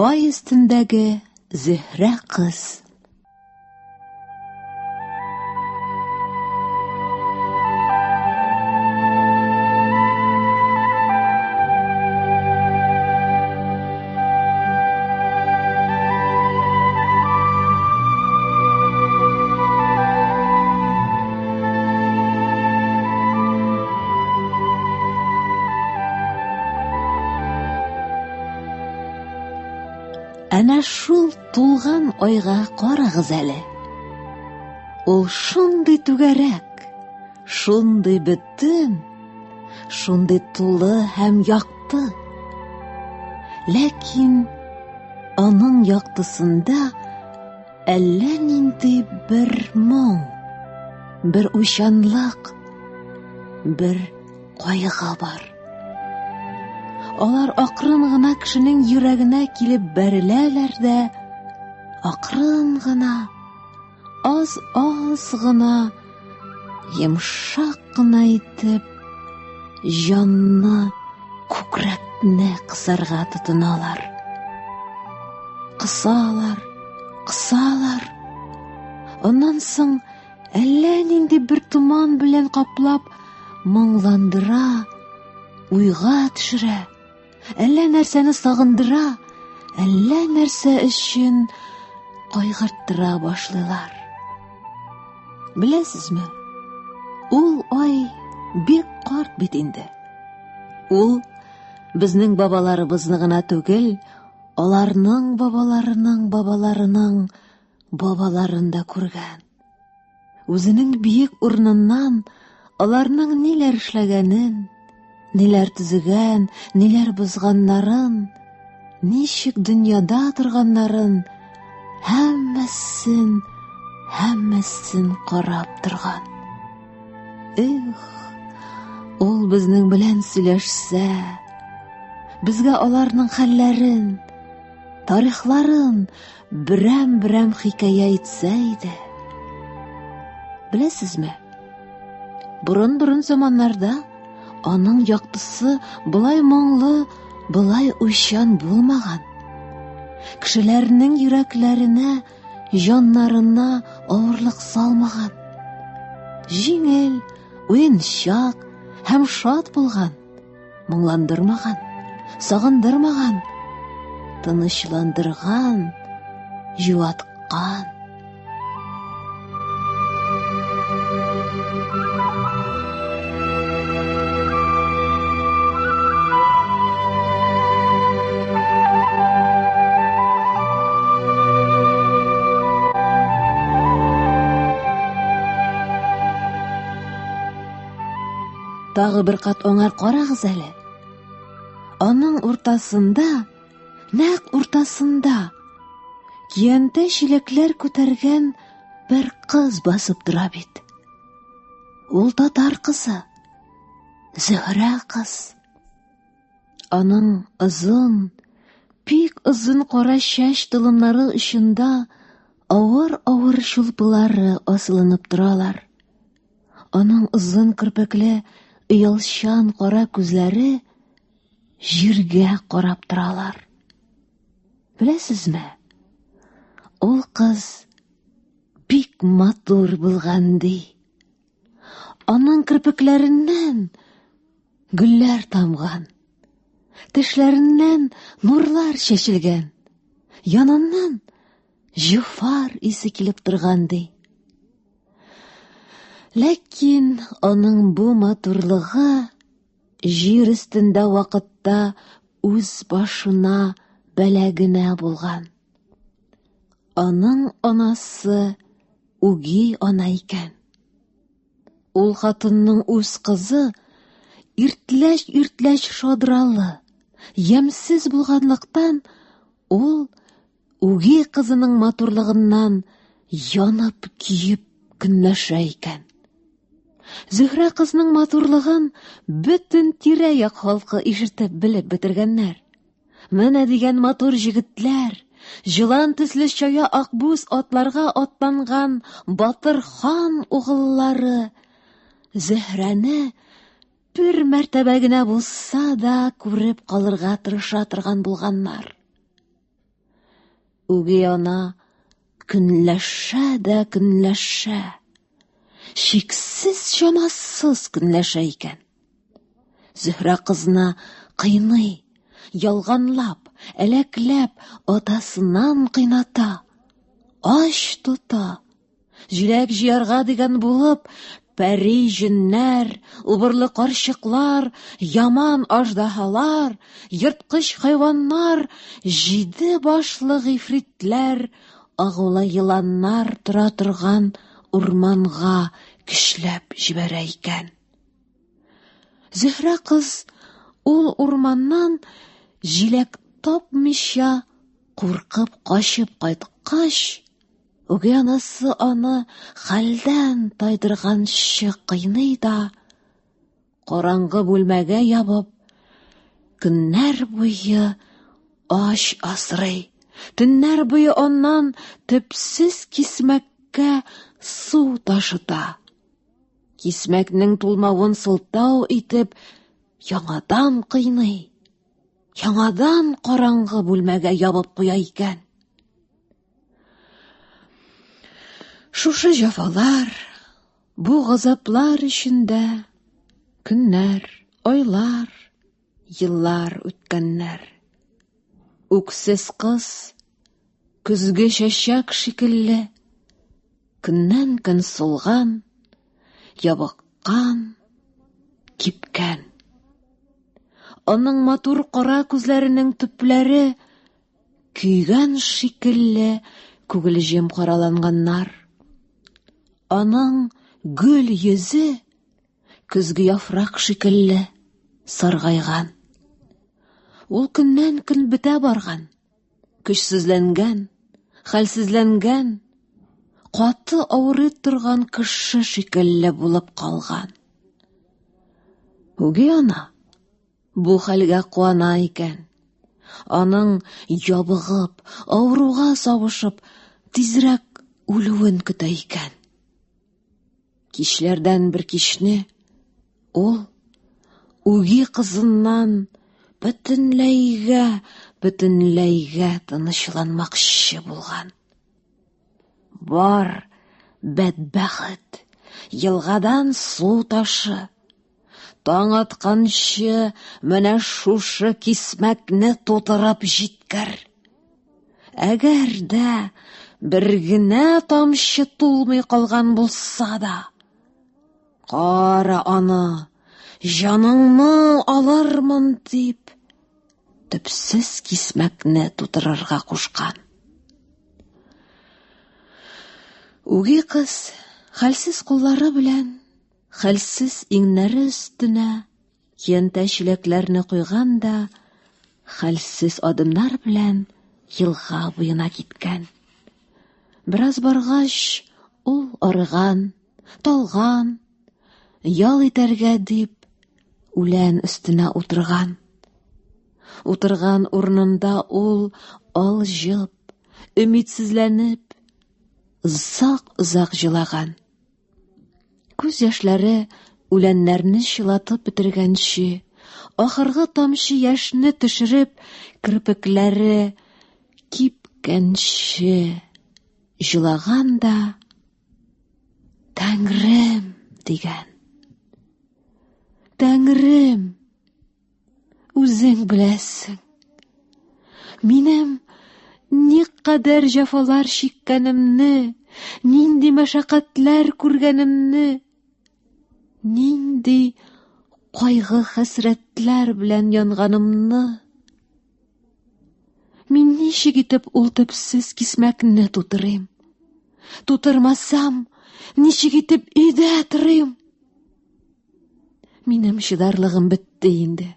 Ай өстендәге Зөһрә кыз. Әнә шул тулган айга карагыз әле. Ул шундый түгәрәк, шундый бөтен, шундый тулы һәм якты. Ләкин аның яктысында әллә нинди бер моң, бер уйчанлык, бер кайгы бар. Алар акрын гына кешенең йөрәгенә килеп бәреләләр дә, акрын гына, аз гына, йомшак кына итеп, җанны, күкрәкне кысарга тотыналар. Кысалар, аннан соң әллә нинди бер туман белән каплап, моңландыра, уйга төшерә. Әллә нәрсәне сагындыра, әллә нәрсә өчен кайгыртыра башлыйлар. Беләсезме? Ул ай бик карт бит инде. Ул безнең бабаларыбызны гына түгел, аларның бабаларының бабаларын да күргән. Үзенең биек урыныннан аларның ниләр эшләгәнен, ниләр төзегән, ниләр бозганнарын, ничек дөньяда торганнарын, һәммәсен карап торган. Ул безнең белән сөйләшсә, безгә аларның хәлләрен, тарихларын берәм хикая итсә иде. Беләсезме? Бурын заманнарда аның яктысы былай моңлы, былай уйчан булмаган. Кешеләрнең йөрәкләренә, җаннарына авырлык салмаган. Җиңел, уенчак һәм шат булган, моңландырмаган, сагындырмаган, тынычландырган, җуаткан. Тагы бер кат аңар карагыз әле. Аның уртасында, нәкъ уртасында, киянтә чиләкләр күтәргән бер кыз басып тора бит. Ул татар кызы, Зөһрә кыз. Аның бик озын кара чәч толымнары очында авыр чулпылары асылынып торалар. Аның озын кирпекле Ыялчан кара күзләре җиргә карап торалар. Беләсезме? Ул кыз бик матур булган ди. Аның кирпекләреннән гөлләр тамган, тешләреннән нурлар чәчелгән, яныннан җифар исе килеп торган ди. Ләкин аның бу матурлыгы җир өстендә вакытта үз башына бәла генә булган. Аның анасы үги ана икән. Ул хатынның үз кызы иртләч шадралы, ямьсез булганлыктан, ул үги кызының матурлыгыннан янып киеп көнләшә икән. Зөһрә кызның матурлыгын бөтен тирә-як халкы ишетеп белеп бетергәннәр. Менә дигән матур җегетләр, җылан төсле чая акбүз атларга атланган Батыр хан угыллары Зөһрәне бер мәртәбә генә булса да күреп калырга тырыша торган булганнар. Үги ана көнләшә дә көнләшә. Шиксез чамасыз көнләшә икән. Зөһрә кызны кыйный, ялганлап, әләкләп атасынан кыйната. Аш тота. Җиләк җыярга дигән булып, пәри җеннәр, убырлы карчыклар, яман аждаһалар, йырткыч хайваннар, 7 башлы гыйфритләр, агулы йыланнар тора торган урманга көчләп җибәрә икән. Зөһрә кыз ул урманнан җиләк тапмыйча куркып качып кайткач, үги анасы аны хәлдән тайдырганчы кыйный да, караңгы бүлмәгә ябып, көннәр буе аш асрый, төннәр буе аннан төпсез кисмәккә су ташыта. Кисмәкнең тулмавын сылтау итеп, яңадан кыйный, яңадан караңгы бүлмәгә ябып куя икән. Шушы җәфалар, бу газаплар эчендә көннәр, айлар, еллар үткәннәр. Үксез кыз көзге чәчәк шикелле, көннән-көн сулган, ябыккан, кипкән. Аның матур кара күзләренең төпләре көйгән шикелле күгелҗем караланганнар. Аның гөл йөзе көзге яфрак шикелле саргайган. Ул көннән-көн бетә барган, көчсезләнгән, хәлсезләнгән, каты авырый торган кеше шикелле булып калган. Үги ана бу хәлгә куана икән. Аның ябыгып, авыруга сабышып, тизрәк үлүен көтә икән. Кичләрдән бер кичне ул үги кызыннан бөтенләйгә тынычланмакчы булган. Бар, бәдбәхет, елгадан су ташы. Таң атканчы менә шушы кисмәкне тутырып җиткер. Әгәр дә бер генә тамчы тулмый калган булса да, кара аны, җаныңны алырмын дип, төпсез кисмәкне тутырырга кушкан. Үги кыз хәлсез куллары белән хәлсез иңнәре өстенә янтә чиләкләрне куйган да, хәлсез адымнар белән елга буена киткән. Бераз баргач, ул арыган, талган, ял итәргә дип, үлән өстенә утырган. Утырган урынында ул алҗып, өмитсезләнеп, озак җылаган. Күз яшьләре үләннәрне чылатып бетергәнче, ахыргы тамчы яшьне төшереп, кирпекләре кипкәнче җылаган да, Тәңрем дигән. Тәңрем, үзең беләсең, минем никадәр җәфалар чиккәнемне, нинди мәшәкатьләр күргәнемне, нинди кайгы хәсрәтләр белән янганымны. Мин ничек итеп ул төпсез кисмәкне тутырыйм? Тутырмасам, ничек итеп өйдә торыйм? Минем чыдарлыгым бетте инде.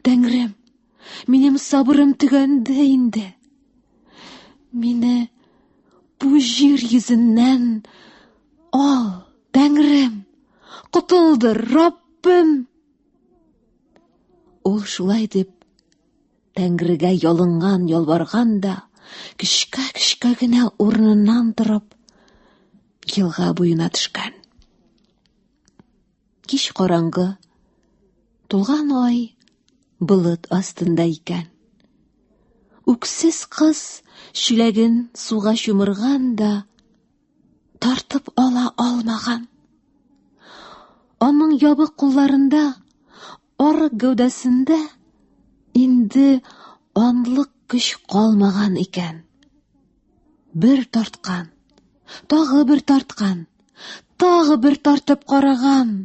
Тәңрем, минем сабырым төгәнде инде. Мине бу җир йөзеннән ал, Тәңрем, котылдыр, Раббым. Ул шулай дип Тәңрегә ялынган, ялварган да, кечкә генә урыныннан торып, елга буена төшкән. Кич караңгы, тулган ай болыт астында икән. үксез кыз чиләген суга чумырган да тартып ала алмаган. Аның ябык кулларында, арык гәүдәсендә инде анлык көч калмаган икән. Бер тарткан, тагы бер тарткан, тагы бер тартып караган.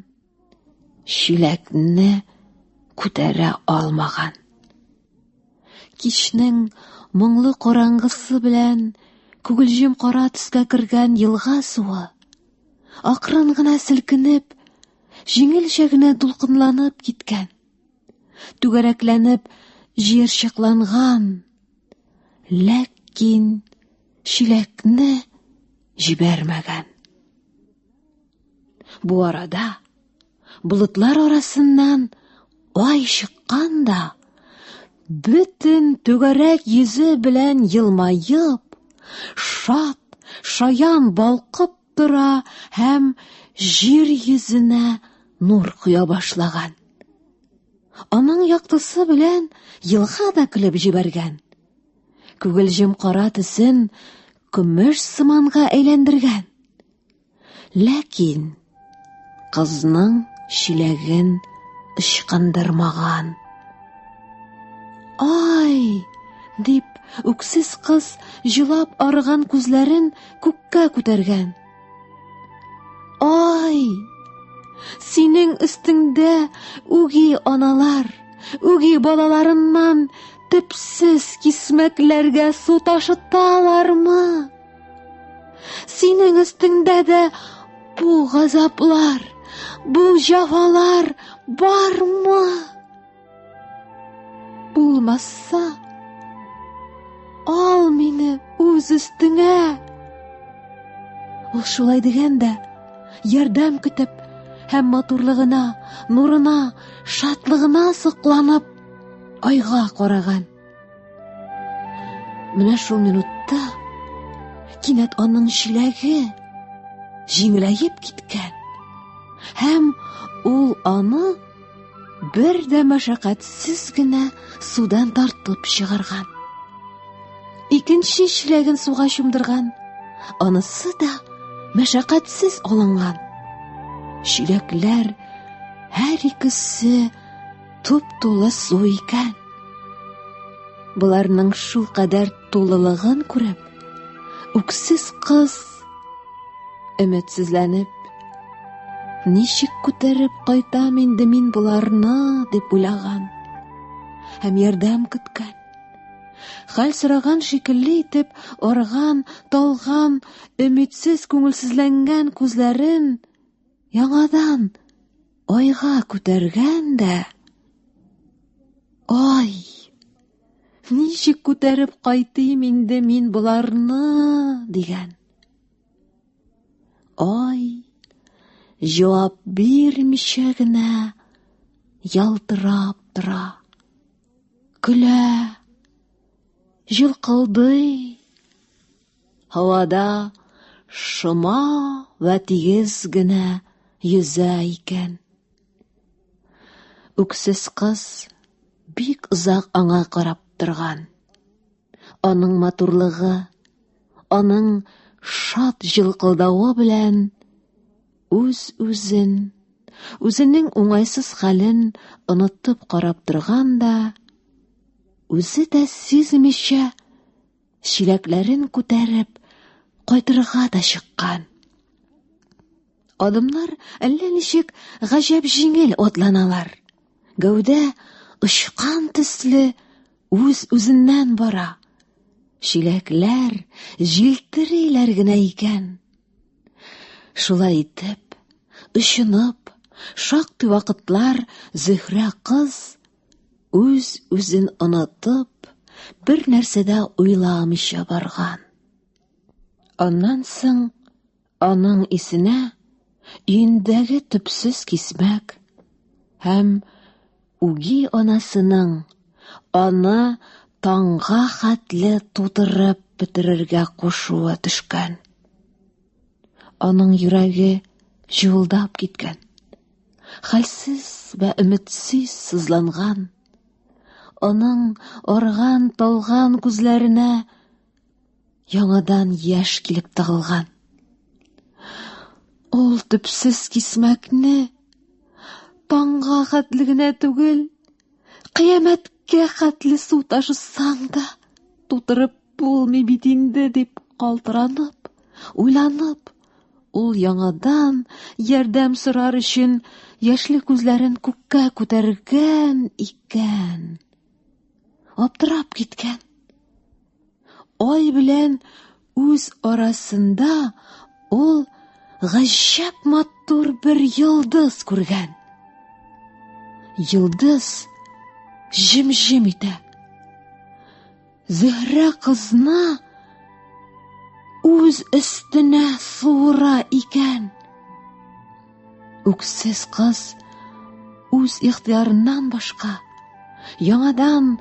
Чиләкне күтәрә алмаган. Кичнең моңлы караңгысы белән күгелҗем кара төскә кергән елга суы акрын гына селкенеп, җиңелчә генә дулкынланып киткән. Түгәрәкләнеп җыерчыкланган, ләкин чиләкне җибәрмәгән. Бу арада болытлар арасыннан ай чыккан да, бөтен түгәрәк йөзе белән елмаеп, шат, шаян балкып тора һәм җир йөзенә нур куя башлаган. Аның яктысы белән елга да көлеп җибәргән. Күгелҗем кара төсен көмеш сыманга әйләндергән. Ләкин кызның чиләген ычкындырмаган. Ай! Дип, үксез кыз җылап арыган күзләрен күккә күтәргән. Ай! Синең өстеңдә үги аналар, үги балаларыннан төпсез кисмәкләргә су ташыталармы? Синең өстеңдә дә бу газаплар, бу җәфалар бармы? Булмаса, ал мине үз өстеңә. Ул шулай дигәндә, ярдәм көтеп, һәм матурлыгына, нурына, шатлыгына сокланып, айга караган. Менә шул минутта кинәт аның чиләге җиңеләеп киткән, һәм ул аны бер дә мәшәкатьсез генә судан тартып чыгарган. Икенче чиләген суга чумдырган, анысы да мәшәкатьсез алынган. Чиләкләр һәр икесе туп-тулы су икән. Буларның шул кадәр тулылыгын күреп, үксез кыз өметсезләнеп, ничек күтәреп кайтам инде мин буларны дип уйлаган һәм ярдәм көткән. Хәл сораган шикелле итеп арган, талган, өметсез күңелсезләнгән күзләрен яңадан айга күтәргән дә, ай, ничек күтәреп кайтыйм инде мин буларны дигән. Ай, җавап бирмичә генә ялтырап тора, көлә, җылкылдый. Һавада шома вә тигез генә йөзә икән. Үксез кыз бик озак аңа карап торган. Аның матурлыгы, аның шат җылкылдавы белән үзенең уңайсыз хәлен онытып карап торган да, үзе дә сизмичә чиләкләрен күтәреп кайтырга да чыккан. Адымнар әллә ничек гаҗәп җиңел атланалар. Гәүдә очкан төсле үз-үзеннән бара. Чиләкләр җилтериләр генә икән. Шулай итеп, очынып, шактый вакытлар Зөһрә кыз үз-үзен онытып, бер нәрсәдә уйламыйча барган. Аннан соң аның исенә өендәге төпсез кисмәк һәм үги анасының аны таңга хәтле тутырып бетерергә кушуы төшкән. Аның йөрәге җылдап киткән. Хәлсез вә өметсез сызланган. аның арган-талган күзләренә яңадан яшь килеп тыгылган. Ул төпсез кисмәкне таңга хәтле генә түгел, кыямәткә хәтле су ташысаң да тутырып булмый бит инде дип калтыранып, уйланып, ул яңадан ярдәм сорар өчен яшьле күзләрен күккә күтәргән икән. Аптырап киткән. Ай белән үз арасында ул гаҗәп матур бер йолдыз күргән. Йолдыз җем-җем итә. Зөһрә кызны үз өстенә суыра икән. Үксез кыз үз ихтыярыннан башка яңадан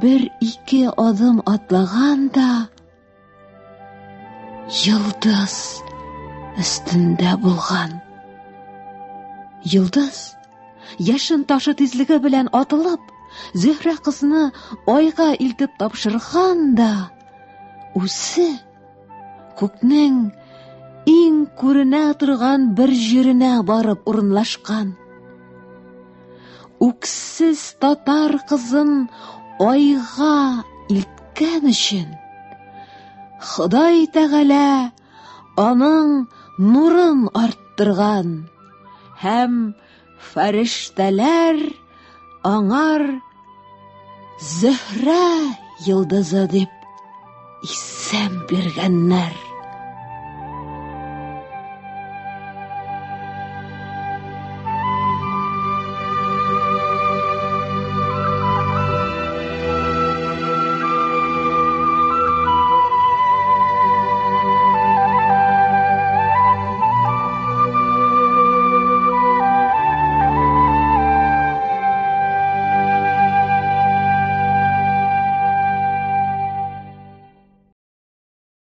бер-ике адым атлаган да йолдыз өстендә булган. Йолдыз яшен ташы тизлеге белән атылып, Зөһрә кызны айга илтеп тапшырган да, үзе күкнең иң күренә торган бер җиренә барып урынлашкан. Үксез татар кызын айга илткән өчен Ходай Тәгалә аның нурын арттырган һәм фәрештәләр аңар Зөһрә йолдызы дип исем биргәннәр.